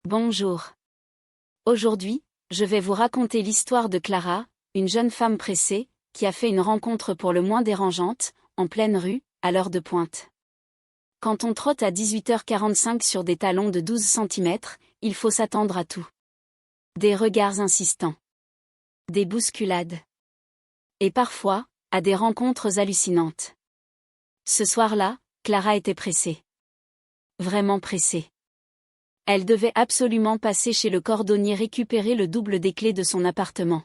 Bonjour. Aujourd'hui, je vais vous raconter l'histoire de Clara, une jeune femme pressée, qui a fait une rencontre pour le moins dérangeante, en pleine rue, à l'heure de pointe. Quand on trotte à 18h45 sur des talons de 12 cm, il faut s'attendre à tout. Des regards insistants. Des bousculades. Et parfois, à des rencontres hallucinantes. Ce soir-là, Clara était pressée. Vraiment pressée. Elle devait absolument passer chez le cordonnier récupérer le double des clés de son appartement.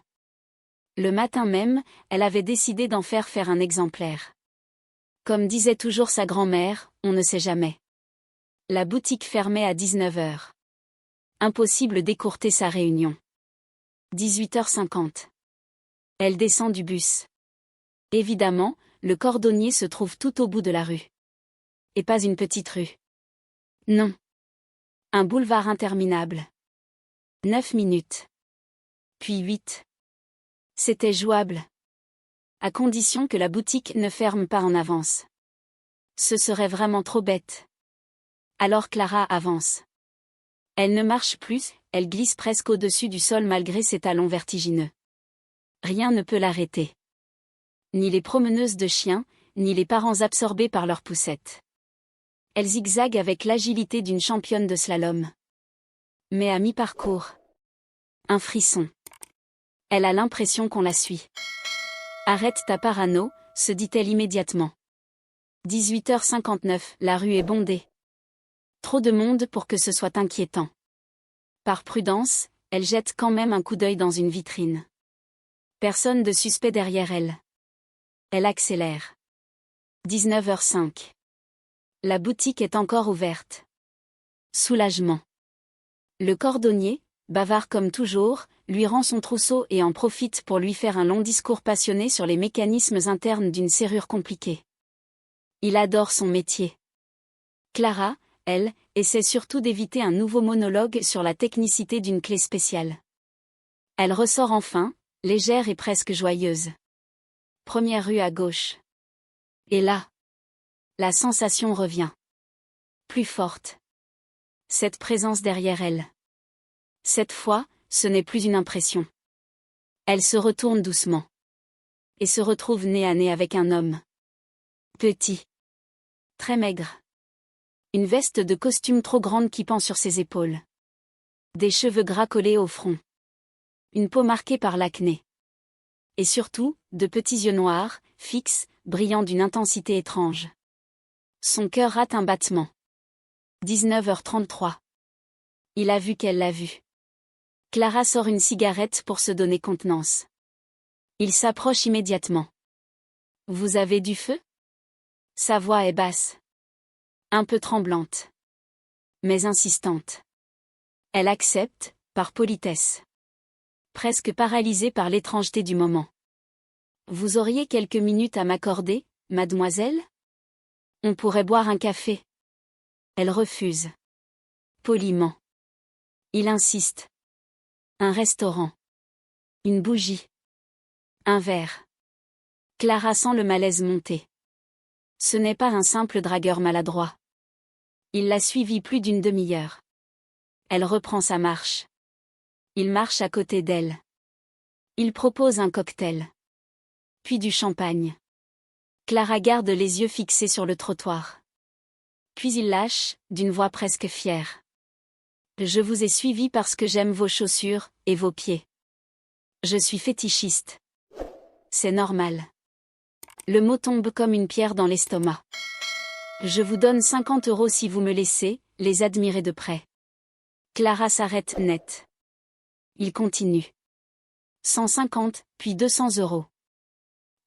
Le matin même, elle avait décidé d'en faire un exemplaire. Comme disait toujours sa grand-mère, on ne sait jamais. La boutique fermait à 19h. Impossible d'écourter sa réunion. 18h50. Elle descend du bus. Évidemment, le cordonnier se trouve tout au bout de la rue. Et pas une petite rue. Non. Un boulevard interminable. 9 minutes. Puis 8. C'était jouable. À condition que la boutique ne ferme pas en avance. Ce serait vraiment trop bête. Alors Clara avance. Elle ne marche plus, elle glisse presque au-dessus du sol malgré ses talons vertigineux. Rien ne peut l'arrêter. Ni les promeneuses de chiens, ni les parents absorbés par leurs poussettes. Elle zigzague avec l'agilité d'une championne de slalom. Mais à mi-parcours. Un frisson. Elle a l'impression qu'on la suit. Arrête ta parano, se dit-elle immédiatement. 18h59, la rue est bondée. Trop de monde pour que ce soit inquiétant. Par prudence, elle jette quand même un coup d'œil dans une vitrine. Personne de suspect derrière elle. Elle accélère. 19h05. La boutique est encore ouverte. Soulagement. Le cordonnier, bavard comme toujours, lui rend son trousseau et en profite pour lui faire un long discours passionné sur les mécanismes internes d'une serrure compliquée. Il adore son métier. Clara, elle, essaie surtout d'éviter un nouveau monologue sur la technicité d'une clé spéciale. Elle ressort enfin, légère et presque joyeuse. Première rue à gauche. Et là, la sensation revient. Plus forte. Cette présence derrière elle. Cette fois, ce n'est plus une impression. Elle se retourne doucement. Et se retrouve nez à nez avec un homme. Petit. Très maigre. Une veste de costume trop grande qui pend sur ses épaules. Des cheveux gras collés au front. Une peau marquée par l'acné. Et surtout, de petits yeux noirs, fixes, brillants d'une intensité étrange. Son cœur rate un battement. 19h33. Il a vu qu'elle l'a vu. Clara sort une cigarette pour se donner contenance. Il s'approche immédiatement. Vous avez du feu ? Sa voix est basse. Un peu tremblante. Mais insistante. Elle accepte, par politesse. Presque paralysée par l'étrangeté du moment. Vous auriez quelques minutes à m'accorder, mademoiselle ? On pourrait boire un café. Elle refuse. Poliment. Il insiste. Un restaurant. Une bougie. Un verre. Clara sent le malaise monter. Ce n'est pas un simple dragueur maladroit. Il l'a suivi plus d'une demi-heure. Elle reprend sa marche. Il marche à côté d'elle. Il propose un cocktail. Puis du champagne. Clara garde les yeux fixés sur le trottoir. Puis il lâche, d'une voix presque fière. Je vous ai suivi parce que j'aime vos chaussures, et vos pieds. Je suis fétichiste. C'est normal. Le mot tombe comme une pierre dans l'estomac. Je vous donne 50 € si vous me laissez, les admirer de près. Clara s'arrête net. Il continue. 150, puis 200 €.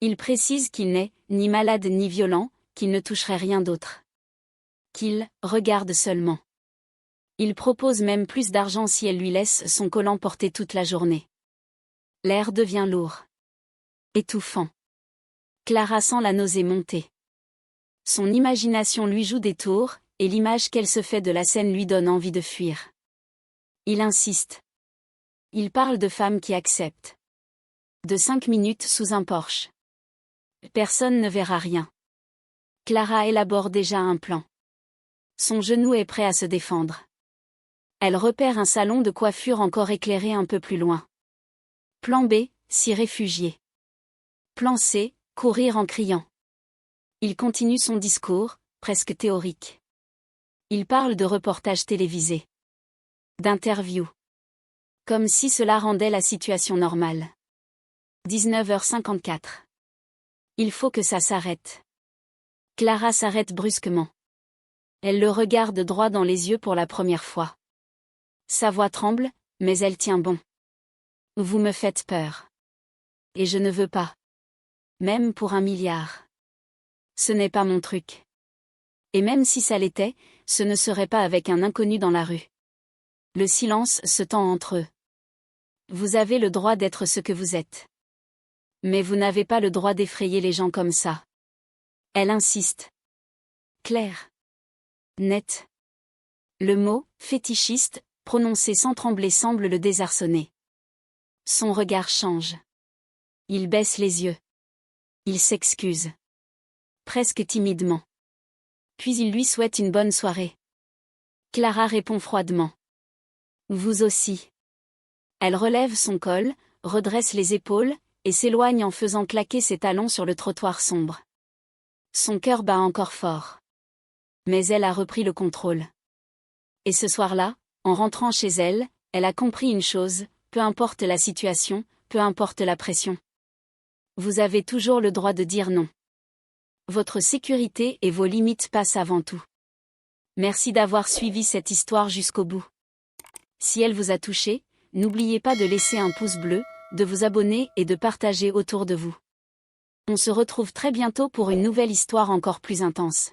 Il précise qu'il n'est ni malade ni violent, qu'il ne toucherait rien d'autre. Qu'il regarde seulement. Il propose même plus d'argent si elle lui laisse son collant porter toute la journée. L'air devient lourd. Étouffant. Clara sent la nausée monter. Son imagination lui joue des tours, et l'image qu'elle se fait de la scène lui donne envie de fuir. Il insiste. Il parle de femmes qui acceptent. De 5 minutes sous un Porsche. Personne ne verra rien. Clara élabore déjà un plan. Son genou est prêt à se défendre. Elle repère un salon de coiffure encore éclairé un peu plus loin. Plan B, s'y réfugier. Plan C, courir en criant. Il continue son discours, presque théorique. Il parle de reportages télévisés. D'interviews. Comme si cela rendait la situation normale. 19h54. Il faut que ça s'arrête. Clara s'arrête brusquement. Elle le regarde droit dans les yeux pour la première fois. Sa voix tremble, mais elle tient bon. Vous me faites peur. Et je ne veux pas. Même pour 1 milliard. Ce n'est pas mon truc. Et même si ça l'était, ce ne serait pas avec un inconnu dans la rue. Le silence se tend entre eux. Vous avez le droit d'être ce que vous êtes. Mais vous n'avez pas le droit d'effrayer les gens comme ça. Elle insiste. Claire. Net. Le mot « fétichiste », prononcé sans trembler, semble le désarçonner. Son regard change. Il baisse les yeux. Il s'excuse. Presque timidement. Puis il lui souhaite une bonne soirée. Clara répond froidement. Vous aussi. Elle relève son col, redresse les épaules, et s'éloigne en faisant claquer ses talons sur le trottoir sombre. Son cœur bat encore fort. Mais elle a repris le contrôle. Et ce soir-là, en rentrant chez elle, elle a compris une chose, peu importe la situation, peu importe la pression. Vous avez toujours le droit de dire non. Votre sécurité et vos limites passent avant tout. Merci d'avoir suivi cette histoire jusqu'au bout. Si elle vous a touché, n'oubliez pas de laisser un pouce bleu, de vous abonner et de partager autour de vous. On se retrouve très bientôt pour une nouvelle histoire encore plus intense.